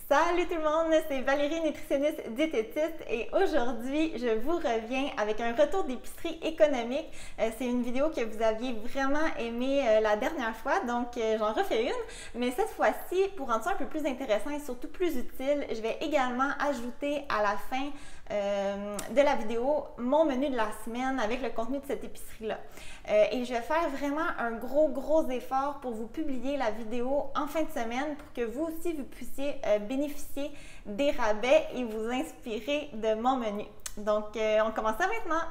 Salut tout le monde, c'est Valérie, nutritionniste diététiste et aujourd'hui, je vous reviens avec un retour d'épicerie économique. C'est une vidéo que vous aviez vraiment aimée la dernière fois, donc j'en refais une. Mais cette fois-ci, pour rendre ça un peu plus intéressant et surtout plus utile, je vais également ajouter à la fin de la vidéo mon menu de la semaine avec le contenu de cette épicerie-là. Et je vais faire vraiment un gros effort pour vous publier la vidéo en fin de semaine pour que vous aussi vous puissiez bénéficier des rabais et vous inspirer de mon menu. Donc, on commence ça maintenant.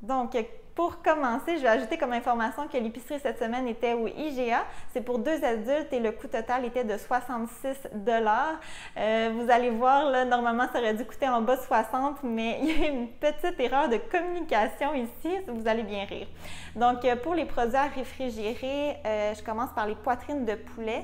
Donc, pour commencer, je vais ajouter comme information que l'épicerie cette semaine était au IGA. C'est pour 2 adultes et le coût total était de 66 $. Vous allez voir, là, normalement, ça aurait dû coûter en bas de 60, mais il y a une petite erreur de communication ici. Vous allez bien rire. Donc, pour les produits à réfrigérer, je commence par les poitrines de poulet.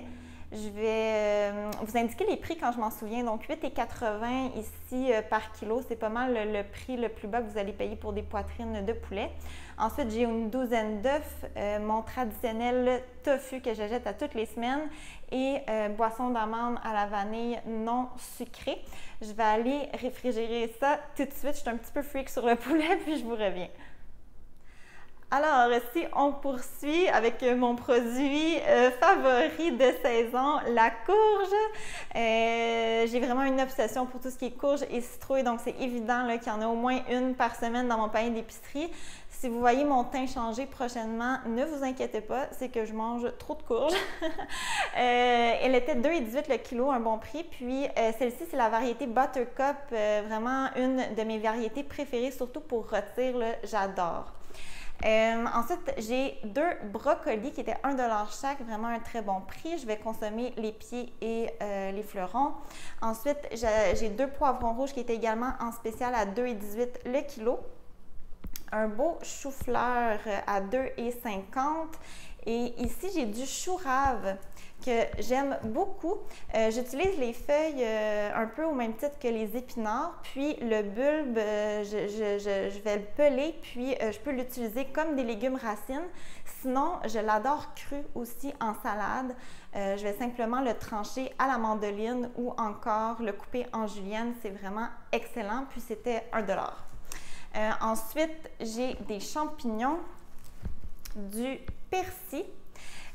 Je vais vous indiquer les prix quand je m'en souviens. Donc, 8,80 ici par kilo. C'est pas mal le prix le plus bas que vous allez payer pour des poitrines de poulet. Ensuite, j'ai une douzaine d'œufs, mon traditionnel tofu que j'achète à toutes les semaines et boisson d'amande à la vanille non sucrée. Je vais aller réfrigérer ça tout de suite. Je suis un petit peu freak sur le poulet, puis je vous reviens. Alors, si on poursuit avec mon produit favori de saison, la courge. J'ai vraiment une obsession pour tout ce qui est courge et citrouille, donc c'est évident qu'il y en a au moins une par semaine dans mon panier d'épicerie. Si vous voyez mon teint changer prochainement, ne vous inquiétez pas, c'est que je mange trop de courge. Elle était 2,18 le kilo, un bon prix. Puis celle-ci, c'est la variété Buttercup, vraiment une de mes variétés préférées, surtout pour rôtir, j'adore. Ensuite, j'ai 2 brocolis qui étaient 1 $ chaque, vraiment un très bon prix. Je vais consommer les pieds et les fleurons. Ensuite, j'ai 2 poivrons rouges qui étaient également en spécial à 2,18 le kilo. Un beau chou-fleur à 2,50 $. Et ici, j'ai du chou rave que j'aime beaucoup. J'utilise les feuilles un peu au même titre que les épinards, puis le bulbe, je vais le peler, puis je peux l'utiliser comme des légumes racines. Sinon, je l'adore cru aussi en salade. Je vais simplement le trancher à la mandoline ou encore le couper en julienne. C'est vraiment excellent, puis c'était 1 $. Ensuite, j'ai des champignons, du persil.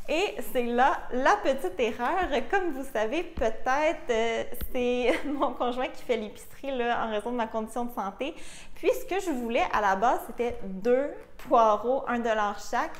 Et c'est là la petite erreur. Comme vous savez, peut-être c'est mon conjoint qui fait l'épicerie en raison de ma condition de santé. Puis ce que je voulais à la base, c'était 2 poireaux, 1 $ chaque.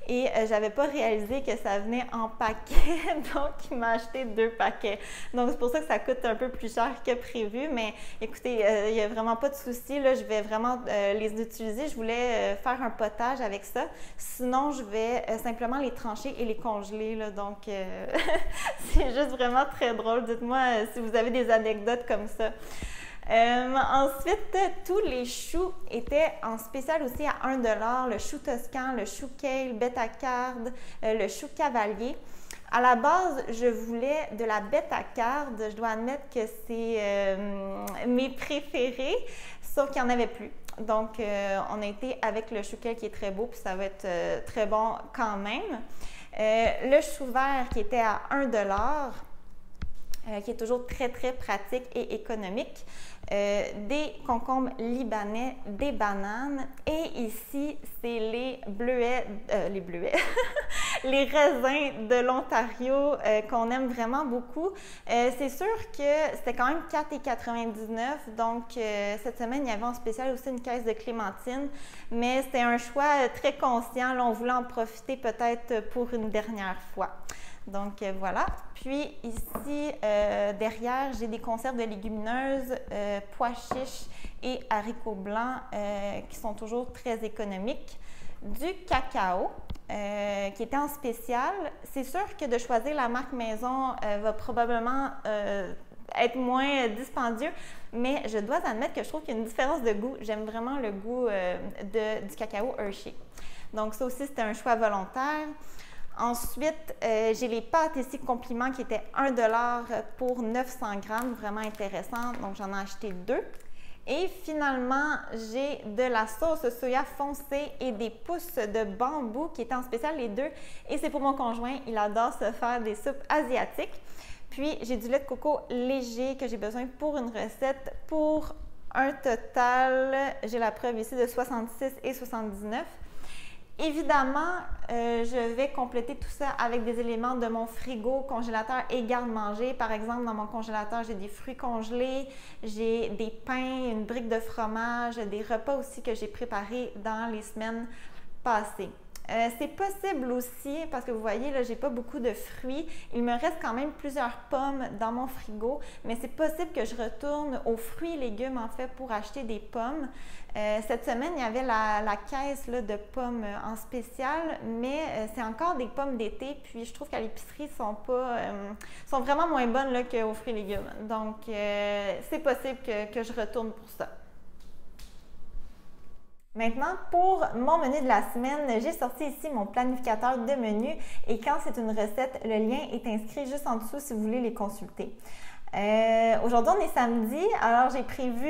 Et j'avais pas réalisé que ça venait en paquet, donc il m'a acheté 2 paquets. Donc c'est pour ça que ça coûte un peu plus cher que prévu, mais écoutez, il n'y a vraiment pas de souci, là, je vais vraiment les utiliser. Je voulais faire un potage avec ça, sinon je vais simplement les trancher et les congeler, là, donc c'est juste vraiment très drôle. Dites-moi si vous avez des anecdotes comme ça. Ensuite, tous les choux étaient en spécial aussi à 1 $. Le chou toscan, le chou kale, bétacarde, le chou cavalier. À la base, je voulais de la bétacarde. Je dois admettre que c'est mes préférés, sauf qu'il n'y en avait plus. Donc, on a été avec le chou kale qui est très beau, puis ça va être très bon quand même. Le chou vert qui était à 1 $. Qui est toujours très pratique et économique. Des concombres libanais, des bananes et ici, c'est les bleuets, les raisins de l'Ontario qu'on aime vraiment beaucoup. C'est sûr que c'était quand même 4,99 $, donc cette semaine, il y avait en spécial aussi une caisse de clémentine, mais c'était un choix très conscient. Là, on voulait en profiter peut-être pour une dernière fois. Donc voilà. Puis ici, derrière, j'ai des conserves de légumineuses, pois chiches et haricots blancs qui sont toujours très économiques. Du cacao qui était en spécial. C'est sûr que de choisir la marque maison va probablement être moins dispendieux, mais je dois admettre que je trouve qu'il y a une différence de goût. J'aime vraiment le goût du cacao Hershey. Donc ça aussi, c'était un choix volontaire. Ensuite, j'ai les pâtes ici Compliment qui étaient 1 $ pour 900 grammes, vraiment intéressant, donc j'en ai acheté 2. Et finalement, j'ai de la sauce soya foncée et des pousses de bambou qui étaient en spécial les 2. Et c'est pour mon conjoint, il adore se faire des soupes asiatiques. Puis, j'ai du lait de coco léger que j'ai besoin pour une recette pour un total, j'ai la preuve ici, de 66 et 79. Évidemment, je vais compléter tout ça avec des éléments de mon frigo, congélateur et garde-manger. Par exemple, dans mon congélateur, j'ai des fruits congelés, j'ai des pains, une brique de fromage, des repas aussi que j'ai préparés dans les semaines passées. C'est possible aussi, parce que vous voyez, là, j'ai pas beaucoup de fruits. Il me reste quand même plusieurs pommes dans mon frigo, mais c'est possible que je retourne aux fruits et légumes, en fait, pour acheter des pommes. Cette semaine, il y avait la caisse là, de pommes en spécial, mais c'est encore des pommes d'été, puis je trouve qu'à l'épicerie, sont vraiment moins bonnes là, qu'aux fruits et légumes. Donc, c'est possible que je retourne pour ça. Maintenant, pour mon menu de la semaine, j'ai sorti ici mon planificateur de menu et quand c'est une recette, le lien est inscrit juste en dessous si vous voulez les consulter. Aujourd'hui, on est samedi, alors j'ai prévu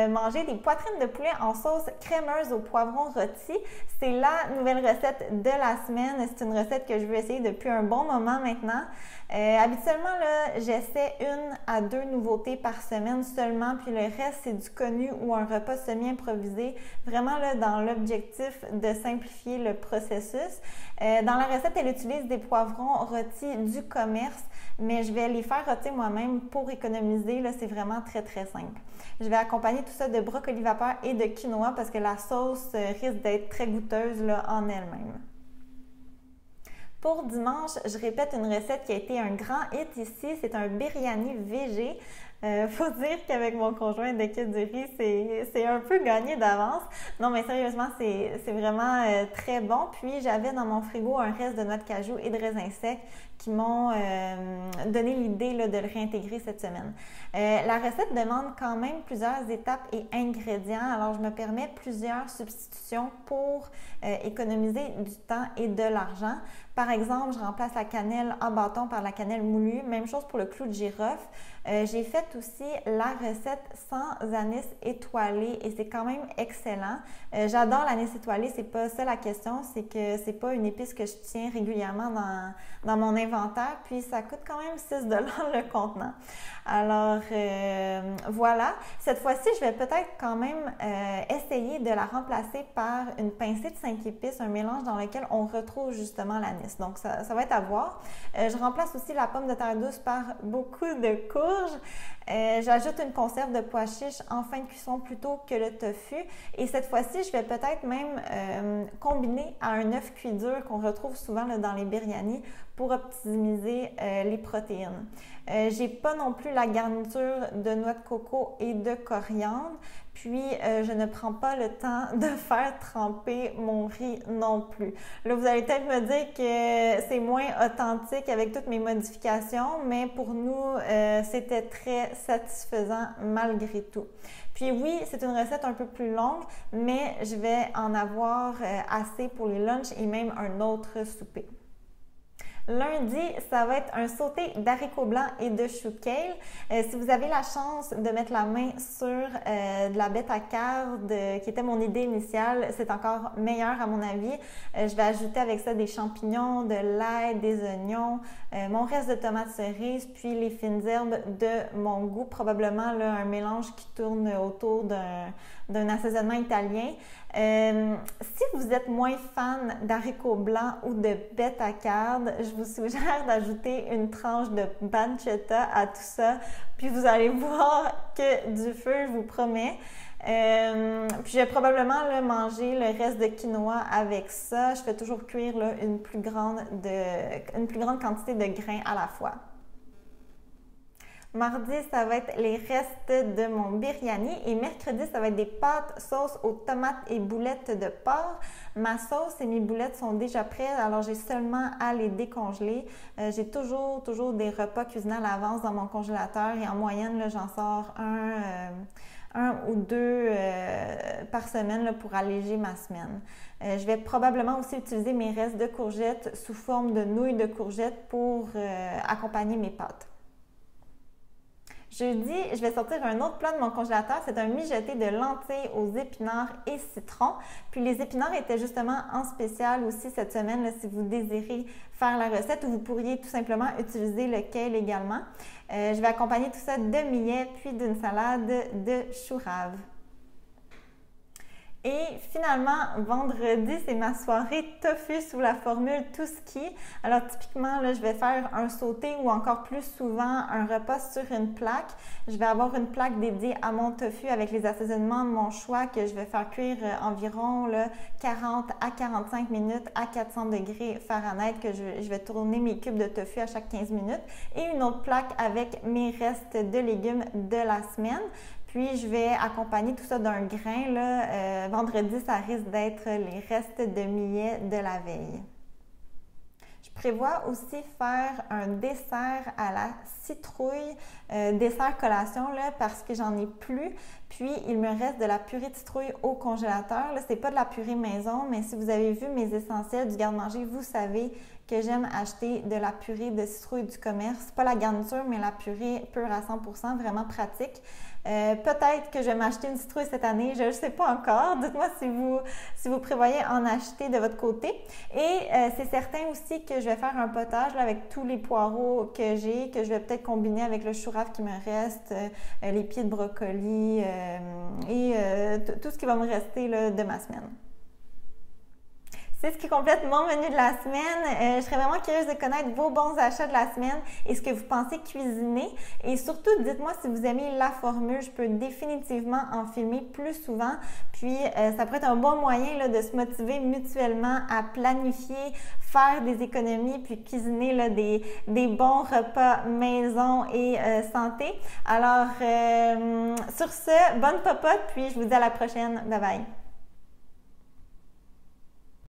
manger des poitrines de poulet en sauce crémeuse au poivron rôti. C'est la nouvelle recette de la semaine. C'est une recette que je veux essayer depuis un bon moment maintenant. Habituellement, là, j'essaie 1 à 2 nouveautés par semaine seulement, puis le reste, c'est du connu ou un repas semi-improvisé, vraiment là, dans l'objectif de simplifier le processus. Dans la recette, elle utilise des poivrons rôtis du commerce, mais je vais les faire rôtir moi-même pour économiser. Là, c'est vraiment très, très simple. Je vais accompagner tout ça de brocoli vapeur et de quinoa parce que la sauce risque d'être très goûteuse là, en elle-même. Pour dimanche, je répète une recette qui a été un grand hit ici. C'est un biryani végé. Faut dire qu'avec mon conjoint de Kid du riz, c'est un peu gagné d'avance. Non, mais sérieusement, c'est vraiment très bon. Puis, j'avais dans mon frigo un reste de noix de cajou et de raisins secs qui m'ont donné l'idée de le réintégrer cette semaine. La recette demande quand même plusieurs étapes et ingrédients. Alors, je me permets plusieurs substitutions pour économiser du temps et de l'argent. Par exemple, je remplace la cannelle en bâton par la cannelle moulue. Même chose pour le clou de girofle. J'ai fait aussi la recette sans anis étoilé et c'est quand même excellent. J'adore l'anis étoilé, c'est pas ça la question, c'est que c'est pas une épice que je tiens régulièrement dans mon inventaire, puis ça coûte quand même 6 $ le contenant. Alors voilà, cette fois-ci, je vais peut-être quand même essayer de la remplacer par une pincée de 5 épices, un mélange dans lequel on retrouve justement l'anis. Donc ça va être à voir. Je remplace aussi la pomme de terre douce par beaucoup de courges. J'ajoute une conserve de pois chiches en fin de cuisson plutôt que le tofu. Et cette fois-ci, je vais peut-être même combiner à un œuf cuit dur qu'on retrouve souvent là, dans les biryani pour optimiser les protéines. J'ai pas non plus la garniture de noix de coco et de coriandre. Puis, je ne prends pas le temps de faire tremper mon riz non plus. Là, vous allez peut-être me dire que c'est moins authentique avec toutes mes modifications, mais pour nous, c'était très satisfaisant malgré tout. Puis oui, c'est une recette un peu plus longue, mais je vais en avoir assez pour les lunchs et même un autre souper. Lundi, ça va être un sauté d'haricots blancs et de chou kale. Si vous avez la chance de mettre la main sur de la bêta carde, qui était mon idée initiale, c'est encore meilleur à mon avis. Je vais ajouter avec ça des champignons, de l'ail, des oignons, mon reste de tomates cerises, puis les fines herbes de mon goût, probablement là, un mélange qui tourne autour d'un assaisonnement italien. Si vous êtes moins fan d'haricots blancs ou de bêta carde, je vous suggère d'ajouter une tranche de pancetta à tout ça, puis vous allez voir que du feu, je vous promets. Puis je vais probablement là, manger le reste de quinoa avec ça. Je fais toujours cuire là, une plus grande quantité de grains à la fois. Mardi, ça va être les restes de mon biryani et mercredi, ça va être des pâtes sauce aux tomates et boulettes de porc. Ma sauce et mes boulettes sont déjà prêtes, alors j'ai seulement à les décongeler. J'ai toujours des repas cuisinés à l'avance dans mon congélateur et en moyenne, j'en sors un ou deux par semaine là, pour alléger ma semaine. Je vais probablement aussi utiliser mes restes de courgettes sous forme de nouilles de courgettes pour accompagner mes pâtes. Jeudi, je vais sortir un autre plat de mon congélateur. C'est un mijoté de lentilles aux épinards et citron. Puis les épinards étaient justement en spécial aussi cette semaine, là, si vous désirez faire la recette, ou vous pourriez tout simplement utiliser le kale également. Je vais accompagner tout ça de millet puis d'une salade de chou rave. Et finalement, vendredi, c'est ma soirée tofu sous la formule Tout-Ski. Alors typiquement, là, je vais faire un sauté ou encore plus souvent un repas sur une plaque. Je vais avoir une plaque dédiée à mon tofu avec les assaisonnements de mon choix que je vais faire cuire environ là, 40 à 45 minutes à 400 degrés Fahrenheit, que je vais tourner mes cubes de tofu à chaque 15 minutes. Et une autre plaque avec mes restes de légumes de la semaine. Puis, je vais accompagner tout ça d'un grain. Là. Vendredi, ça risque d'être les restes de millet de la veille. Je prévois aussi faire un dessert à la citrouille, dessert collation, là, parce que j'en ai plus. Puis, il me reste de la purée de citrouille au congélateur. Ce n'est pas de la purée maison, mais si vous avez vu mes essentiels du garde-manger, vous savez que j'aime acheter de la purée de citrouille du commerce. Pas la garniture, mais la purée pure à 100%, vraiment pratique. Peut-être que je vais m'acheter une citrouille cette année, je ne sais pas encore. Dites-moi si vous prévoyez en acheter de votre côté. Et c'est certain aussi que je vais faire un potage là, avec tous les poireaux que j'ai, que je vais peut-être combiner avec le chou rave qui me reste, les pieds de brocoli et tout ce qui va me rester là, de ma semaine. C'est ce qui complète mon menu de la semaine. Je serais vraiment curieuse de connaître vos bons achats de la semaine et ce que vous pensez cuisiner. Et surtout, dites-moi si vous aimez la formule. Je peux définitivement en filmer plus souvent. Puis, ça pourrait être un bon moyen là, de se motiver mutuellement à planifier, faire des économies, puis cuisiner là, des bons repas maison et santé. Alors, sur ce, bonne popote, puis je vous dis à la prochaine. Bye bye!